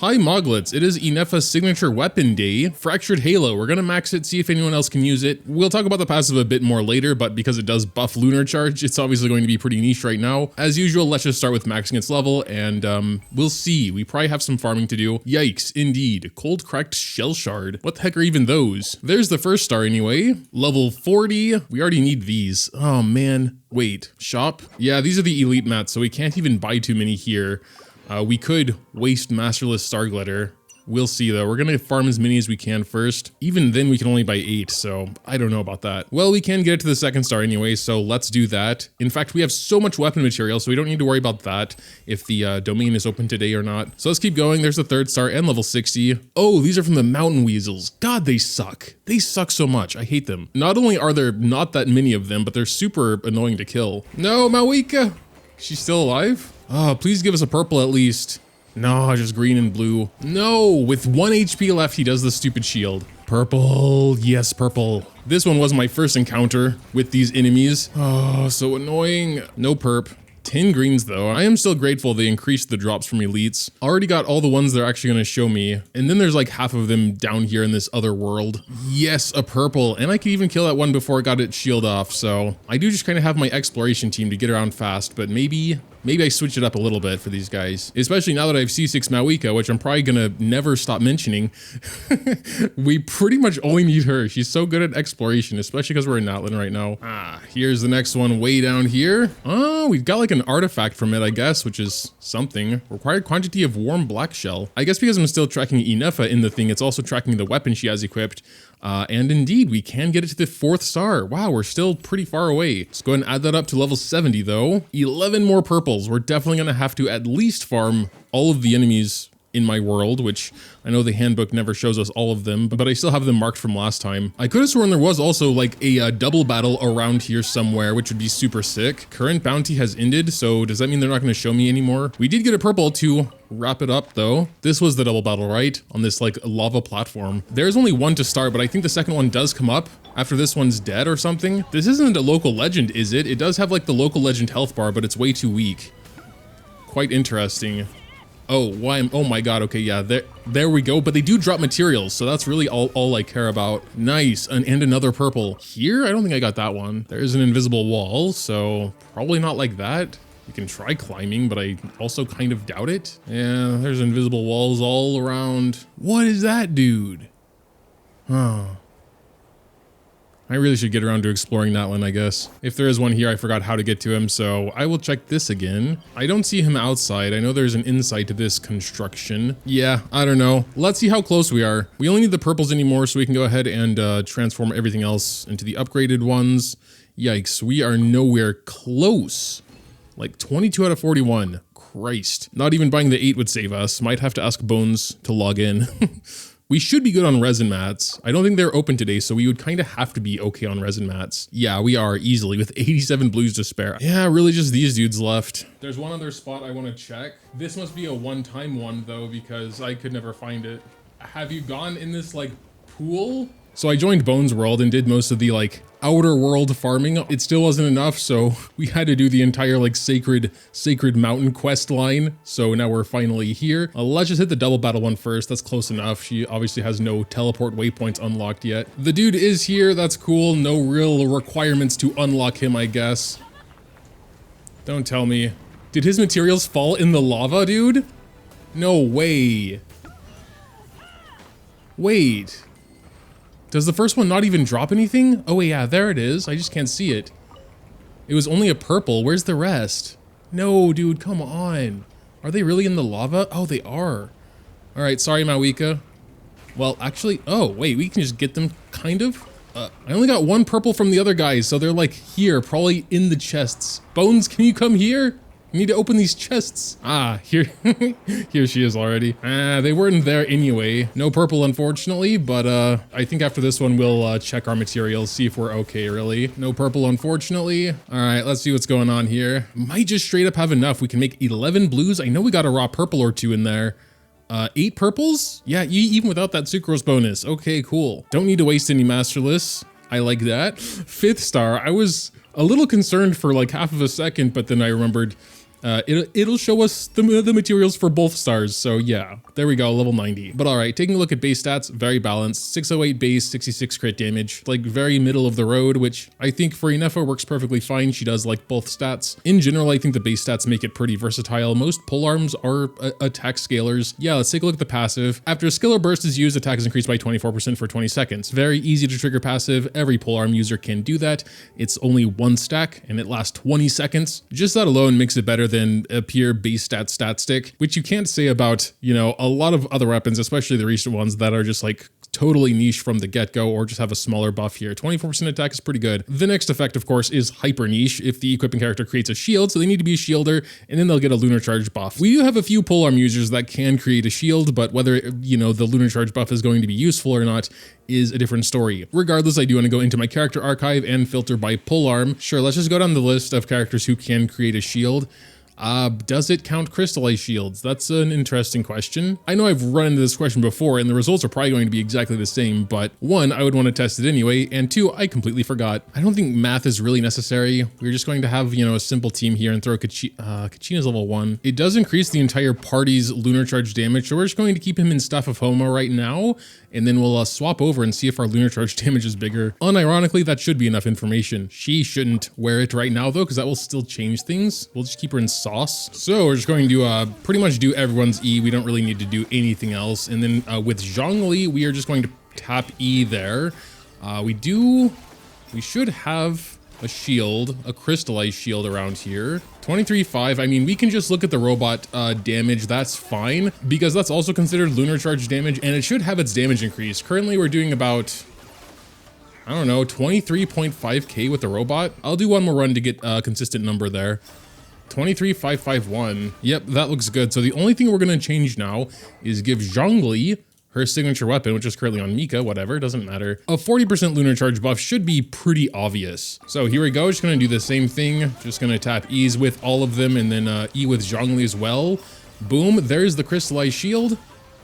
Hi Moglets, it is Ineffa's signature weapon day, Fractured Halo. We're gonna max it, see if anyone else can use it. We'll talk about the passive a bit more later, but because it does buff Lunar Charge, it's obviously going to be pretty niche right now. As usual, let's just start with maxing its level, and we'll see. We probably have some farming to do. Yikes, indeed. Cold Cracked Shell Shard. What the heck are even those? There's the first star anyway. Level 40. We already need these. Oh man. Wait, shop? Yeah, these are the elite mats, so we can't even buy too many here. We could waste Masterless Star Glitter. We'll see though. We're gonna farm as many as we can first. Even then we can only buy 8, so I don't know about that. Well, we can get it to the second star anyway, so let's do that. In fact, we have so much weapon material, so we don't need to worry about that if the domain is open today or not. So let's keep going. There's the third star and level 60. Oh, these are from the Mountain Weasels. God, they suck. They suck so much. I hate them. Not only are there not that many of them, but they're super annoying to kill. No, Mawika! She's still alive? Oh, please give us a purple at least. No, just green and blue. No, with 1 HP left, he does the stupid shield. Purple, yes, purple. This one was my first encounter with these enemies. Oh, so annoying. No perp. 10 greens though. I am still grateful they increased the drops from elites. Already got all the ones they're actually gonna show me. And then there's like half of them down here in this other world. Yes, a purple. And I could even kill that one before I got its shield off. So I do just kind of have my exploration team to get around fast, but maybe I switch it up a little bit for these guys. Especially now that I have C6 Mawika, which I'm probably gonna never stop mentioning. We pretty much only need her. She's so good at exploration, especially because we're in Natlan right now. Ah, here's the next one way down here. Oh, we've got like an artifact from it, I guess, which is something. Required quantity of warm black shell. I guess because I'm still tracking Ineffa in the thing, it's also tracking the weapon she has equipped. And indeed, we can get it to the 4th star. Wow, we're still pretty far away. Let's go ahead and add that up to level 70 though. 11 more purples. We're definitely gonna have to at least farm all of the enemies in my world, which I know the handbook never shows us all of them, but I still have them marked from last time. I could have sworn there was also like a double battle around here somewhere, which would be super sick. Current bounty has ended, so does that mean they're not gonna show me anymore? We did get a purple to wrap it up though. This was the double battle, right? On this like lava platform. There's only one to start, but I think the second one does come up after this one's dead or something. This isn't a local legend, is it? It does have like the local legend health bar, but it's way too weak. Quite interesting. Oh, why? Oh my god, okay, yeah, there we go. But they do drop materials, so that's really all I care about. Nice, and another purple. Here, I don't think I got that one. There's an invisible wall, so probably not like that. You can try climbing, but I also kind of doubt it. Yeah, there's invisible walls all around. What is that, dude? Oh. I really should get around to exploring Natlan, I guess. If there is one here, I forgot how to get to him, so I will check this again. I don't see him outside. I know there's an inside to this construction. Yeah, I don't know. Let's see how close we are. We only need the purples anymore, so we can go ahead and transform everything else into the upgraded ones. Yikes, we are nowhere close. Like 22 out of 41. Christ. Not even buying the 8 would save us. Might have to ask Bones to log in. We should be good on resin mats. I don't think they're open today, so we would kind of have to be okay on resin mats. Yeah, we are easily with 87 blues to spare. Yeah, really just these dudes left. There's one other spot I want to check. This must be a one-time one though, because I could never find it. Have you gone in this like pool? So I joined Bones World and did most of the like outer world farming. It still wasn't enough, so we had to do the entire like sacred mountain quest line. So now we're finally here. Let's just hit the double battle one first. That's close enough. She obviously has no teleport waypoints unlocked yet. The dude is here. That's cool. No real requirements to unlock him, I guess. Don't tell me. Did his materials fall in the lava, dude? No way. Wait. Does the first one not even drop anything? Oh yeah, there it is. I just can't see it. It was only a purple. Where's the rest? No, dude, come on. Are they really in the lava? Oh, they are. All right, sorry, Mawika. Well, actually, oh, wait, we can just get them, kind of? I only got one purple from the other guys, so they're like here, probably in the chests. Bones, can you come here? I need to open these chests. Ah, here, here she is already. They weren't there anyway. No purple, unfortunately, but I think after this one, we'll check our materials, see if we're okay, really. No purple, unfortunately. All right, let's see what's going on here. Might just straight up have enough. We can make 11 blues. I know we got a raw purple or 2 in there. 8 purples? Yeah, even without that sucrose bonus. Okay, cool. Don't need to waste any masterless. I like that. 5th star. I was a little concerned for like half of a second, but then I remembered it'll show us the materials for both stars. So yeah, There we go, level 90. But all right, taking a look at base stats, very balanced. 608 base, 66 crit damage, like very middle of the road, which I think for Ineffa works perfectly fine. She does like both stats. In general, I think the base stats make it pretty versatile. Most polearms are attack scalers. Yeah, let's take a look at the passive. After a skill or burst is used, attack is increased by 24% for 20 seconds. Very easy to trigger passive. Every polearm user can do that. It's only one stack and it lasts 20 seconds. Just that alone makes it better than a pure base stat stick, which you can't say about, you know, a lot of other weapons, especially the recent ones that are just like totally niche from the get-go or just have a smaller buff here. 24% attack is pretty good. The next effect, of course, is hyper niche if the equipping character creates a shield, so they need to be a shielder, and then they'll get a lunar charge buff. We do have a few polearm users that can create a shield, but whether, you know, the lunar charge buff is going to be useful or not is a different story. Regardless, I do want to go into my character archive and filter by polearm. Sure, let's just go down the list of characters who can create a shield. Does it count Crystallize shields? That's an interesting question. I know I've run into this question before and the results are probably going to be exactly the same, but one, I would want to test it anyway, and two, I completely forgot. I don't think math is really necessary. We're just going to have, you know, a simple team here and throw Kachina's level 1. It does increase the entire party's lunar charge damage, so we're just going to keep him in Staff of Homo right now, and then we'll swap over and see if our lunar charge damage is bigger. Unironically, that should be enough information. She shouldn't wear it right now though, because that will still change things. We'll just keep her in sauce. So we're just going to pretty much do everyone's E. We don't really need to do anything else. And then with Zhongli, we are just going to tap E there. We should have a shield, a crystallized shield around here. 23.5, I mean, we can just look at the robot damage, that's fine, because that's also considered lunar charge damage, and it should have its damage increase. Currently, we're doing about, I don't know, 23.5k with the robot. I'll do one more run to get a consistent number there. 23.551. Yep, that looks good. So the only thing we're going to change now is give Zhongli her signature weapon, which is currently on Mika, whatever, doesn't matter. A 40% lunar charge buff should be pretty obvious. So here we go, just gonna do the same thing. Just gonna tap E's with all of them and then E with Zhongli as well. Boom, there's the crystallized shield.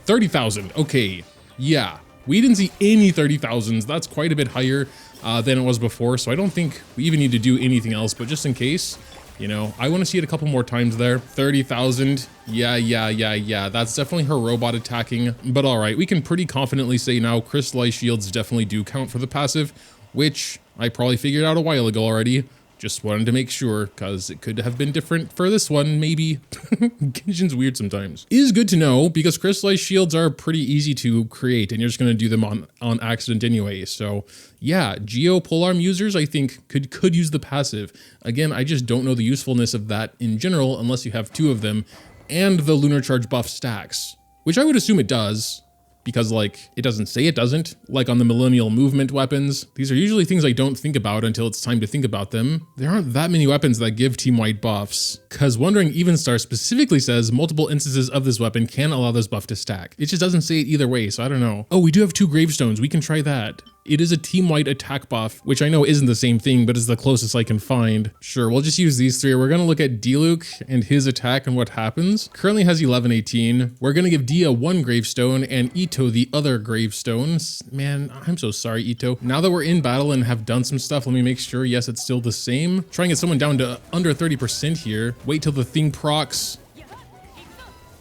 30,000, okay, yeah. We didn't see any 30,000s. That's quite a bit higher than it was before. So I don't think we even need to do anything else, but just in case, you know, I want to see it a couple more times there. 30,000. Yeah. That's definitely her robot attacking. But all right, we can pretty confidently say now crystallized shields definitely do count for the passive, which I probably figured out a while ago already. Just wanted to make sure, because it could have been different for this one, maybe. Genshin's weird sometimes. It is good to know, because crystallized shields are pretty easy to create, and you're just going to do them on accident anyway. So yeah, Geo polearm users, I think, could use the passive. Again, I just don't know the usefulness of that in general, unless you have two of them, and the lunar charge buff stacks, which I would assume it does. Because like, it doesn't say it doesn't, like on the millennial movement weapons. These are usually things I don't think about until it's time to think about them. There aren't that many weapons that give team-wide buffs, because Wandering Evenstar specifically says multiple instances of this weapon can allow this buff to stack. It just doesn't say it either way, so I don't know. Oh, we do have 2 gravestones, we can try that. It is a team-wide attack buff, which I know isn't the same thing, but is the closest I can find. Sure, we'll just use these 3. We're gonna look at Diluc and his attack and what happens. Currently has 1118. We're gonna give Dia 1 gravestone and Ito the other gravestone. Man, I'm so sorry, Ito. Now that we're in battle and have done some stuff, let me make sure, yes, it's still the same. Trying to get someone down to under 30% here. Wait till the thing procs.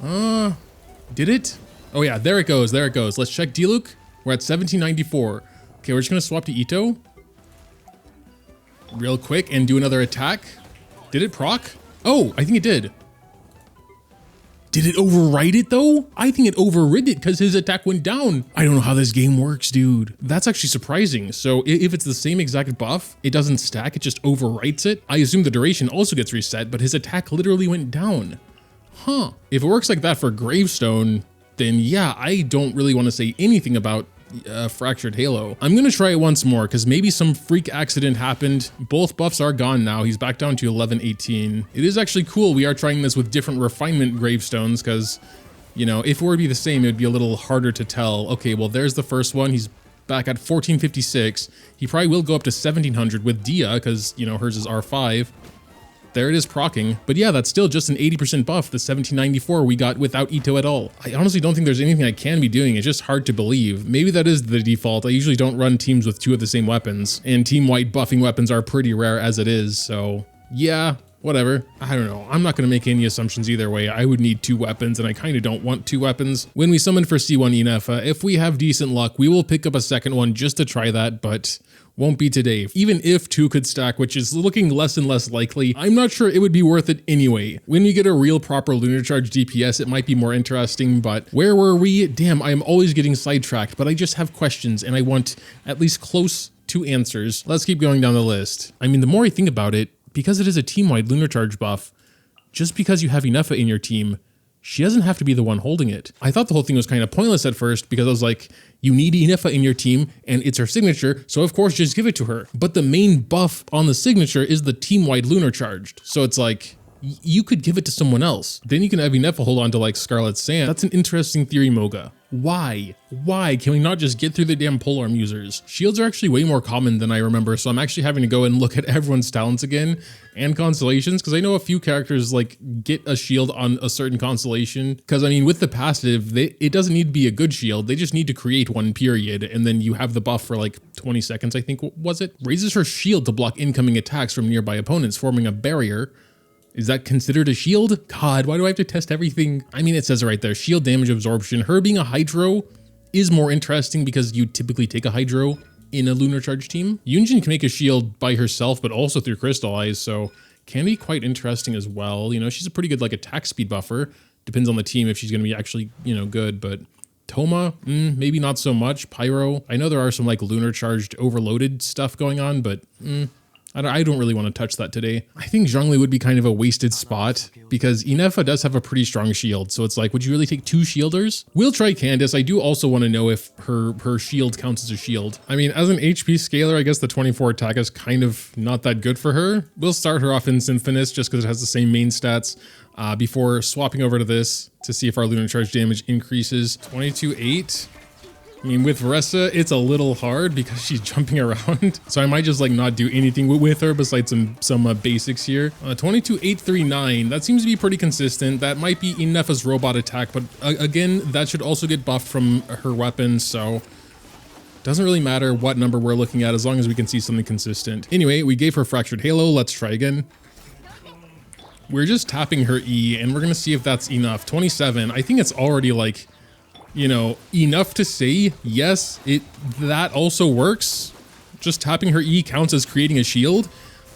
Did it? Oh yeah, there it goes, there it goes. Let's check Diluc. We're at 1794. Okay, we're just gonna swap to Ito real quick and do another attack. Did it proc? Oh, I think it did. Did it override it though? I think it overrid it because his attack went down. I don't know how this game works, dude. That's actually surprising. So if it's the same exact buff, it doesn't stack, it just overwrites it. I assume the duration also gets reset, but his attack literally went down. Huh. If it works like that for Gravestone, then yeah, I don't really want to say anything about Fractured Halo. I'm gonna try it once more because maybe some freak accident happened. Both buffs are gone now. He's back down to 1118. It is actually cool. We are trying this with different refinement gravestones because, you know, if it were to be the same, it'd be a little harder to tell. Okay, well, there's the first one. He's back at 1456. He probably will go up to 1700 with Dia because, you know, hers is R5. There it is procking. But yeah, that's still just an 80% buff, the 1794 we got without Ito at all. I honestly don't think there's anything I can be doing. It's just hard to believe. Maybe that is the default. I usually don't run teams with 2 of the same weapons, and team white buffing weapons are pretty rare as it is, so yeah. whatever. I don't know. I'm not going to make any assumptions either way. I would need 2 weapons, and I kind of don't want 2 weapons. When we summon for C1 Ineffa, if we have decent luck, we will pick up a second one just to try that, but won't be today. Even if 2 could stack, which is looking less and less likely, I'm not sure it would be worth it anyway. When we get a real proper lunar charge DPS, it might be more interesting, but where were we? Damn, I'm always getting sidetracked, but I just have questions and I want at least close to answers. Let's keep going down the list. I mean, the more I think about it, because it is a team-wide lunar charge buff, just because you have Ineffa in your team, she doesn't have to be the one holding it. I thought the whole thing was kind of pointless at first because I was like, you need Ineffa in your team and it's her signature, so of course just give it to her. But the main buff on the signature is the team-wide lunar charged. So it's like, you could give it to someone else. Then you can have Ineffa hold on to like Scarlet Sand. That's an interesting theory, Moga. Why? Why can we not just get through the damn polearm users? Shields are actually way more common than I remember, so I'm actually having to go and look at everyone's talents again and constellations, because I know a few characters like get a shield on a certain constellation. Because I mean, with the passive, it doesn't need to be a good shield. They just need to create one, period, and then you have the buff for like 20 seconds, I think, was it? Raises her shield to block incoming attacks from nearby opponents, forming a barrier. Is that considered a shield? God, why do I have to test everything? I mean, it says right there, shield damage absorption. Her being a hydro is more interesting because you typically take a hydro in a lunar charge team. Yunjin can make a shield by herself, but also through Crystallize, so can be quite interesting as well. You know, she's a pretty good like attack speed buffer. Depends on the team if she's going to be actually, you know, good, but Toma, maybe not so much. Pyro, I know there are some like lunar charged overloaded stuff going on, but I don't really want to touch that today. I think Zhongli would be kind of a wasted spot because Ineffa does have a pretty strong shield. So it's like, would you really take 2 shielders? We'll try Candace. I do also want to know if her shield counts as a shield. I mean, as an HP scaler, I guess the 24 attack is kind of not that good for her. We'll start her off in Symphonist just because it has the same main stats before swapping over to this to see if our lunar charge damage increases. 22-8. I mean, with Varessa, it's a little hard because she's jumping around. So I might just like not do anything with her besides some basics here. 22-839, that seems to be pretty consistent. That might be Ineffa's robot attack, but again, that should also get buffed from her weapon. So doesn't really matter what number we're looking at as long as we can see something consistent. Anyway, we gave her Fractured Halo. Let's try again. We're just tapping her E and we're going to see if that's enough. 27, I think it's already like, you know, enough to say, yes, that also works. Just tapping her E counts as creating a shield.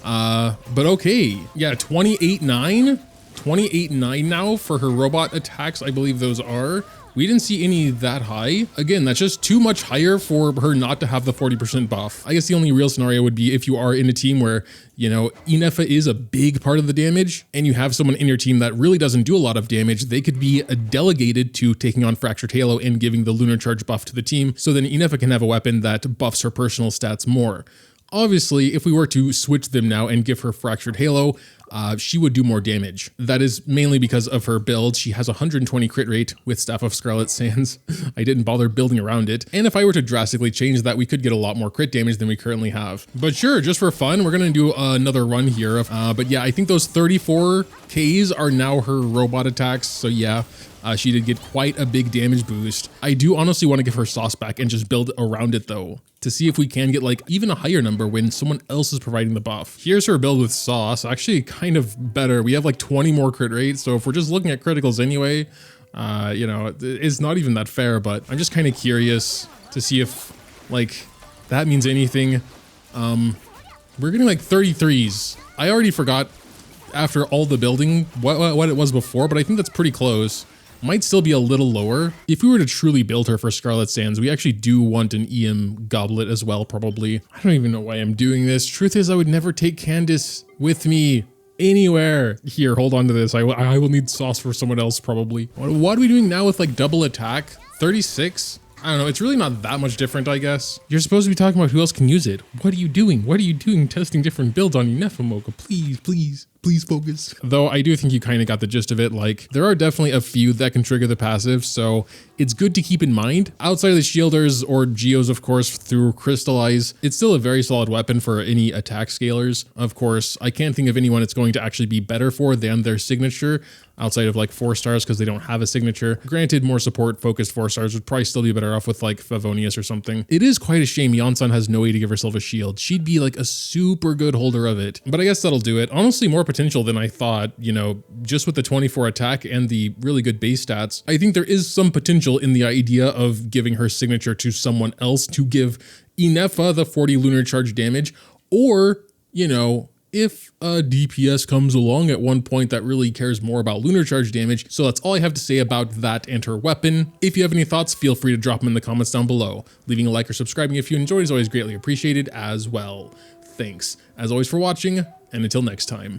But okay. Yeah, 28-9. 28-9 now for her robot attacks, I believe those are. We didn't see any that high. Again, that's just too much higher for her not to have the 40% buff. I guess the only real scenario would be if you are in a team where, you know, Ineffa is a big part of the damage and you have someone in your team that really doesn't do a lot of damage. They could be delegated to taking on Fractured Halo and giving the lunar charge buff to the team. So then Ineffa can have a weapon that buffs her personal stats more. Obviously, if we were to switch them now and give her Fractured Halo, she would do more damage. That is mainly because of her build. She has 120 crit rate with Staff of Scarlet Sands. I didn't bother building around it. And if I were to drastically change that, we could get a lot more crit damage than we currently have. But sure, just for fun, we're going to do another run here. But yeah, I think those 34 Ks are now her robot attacks. So yeah, she did get quite a big damage boost. I do honestly want to give her sauce back and just build around it though, to see if we can get like even a higher number when someone else is providing the buff. Here's her build with sauce, actually kind of better. We have like 20 more crit rate. So if we're just looking at criticals anyway, you know, it's not even that fair, but I'm just kind of curious to see if like that means anything. We're getting like 33s. I already forgot after all the building what it was before, but I think that's pretty close. Might still be a little lower. If we were to truly build her for Scarlet Sands, we actually do want an EM goblet as well, probably. I don't even know why I'm doing this. Truth is, I would never take Candace with me anywhere. Here, hold on to this. I will need sauce for someone else, probably. What are we doing now with like double attack? 36? I don't know. It's really not that much different, I guess. You're supposed to be talking about who else can use it. What are you doing? What are you doing testing different builds on Ineffa, Mocha? Please, please. Please focus. Though I do think you kind of got the gist of it. Like, there are definitely a few that can trigger the passive, so it's good to keep in mind. Outside of the shielders or geos, of course, through Crystallize, it's still a very solid weapon for any attack scalers. Of course, I can't think of anyone it's going to actually be better for than their signature. outside of like 4 stars because they don't have a signature. Granted, more support focused 4 stars would probably still be better off with like Favonius or something. It is quite a shame Yonsan has no way to give herself a shield. She'd be like a super good holder of it, but I guess that'll do it. Honestly, more potential than I thought, you know, just with the 24 attack and the really good base stats. I think there is some potential in the idea of giving her signature to someone else to give Ineffa the 40 lunar charge damage, or, you know, if a DPS comes along at one point that really cares more about lunar charge damage. So that's all I have to say about that and her weapon. If you have any thoughts, feel free to drop them in the comments down below. Leaving a like or subscribing if you enjoyed is always greatly appreciated as well. Thanks, as always, for watching, and until next time.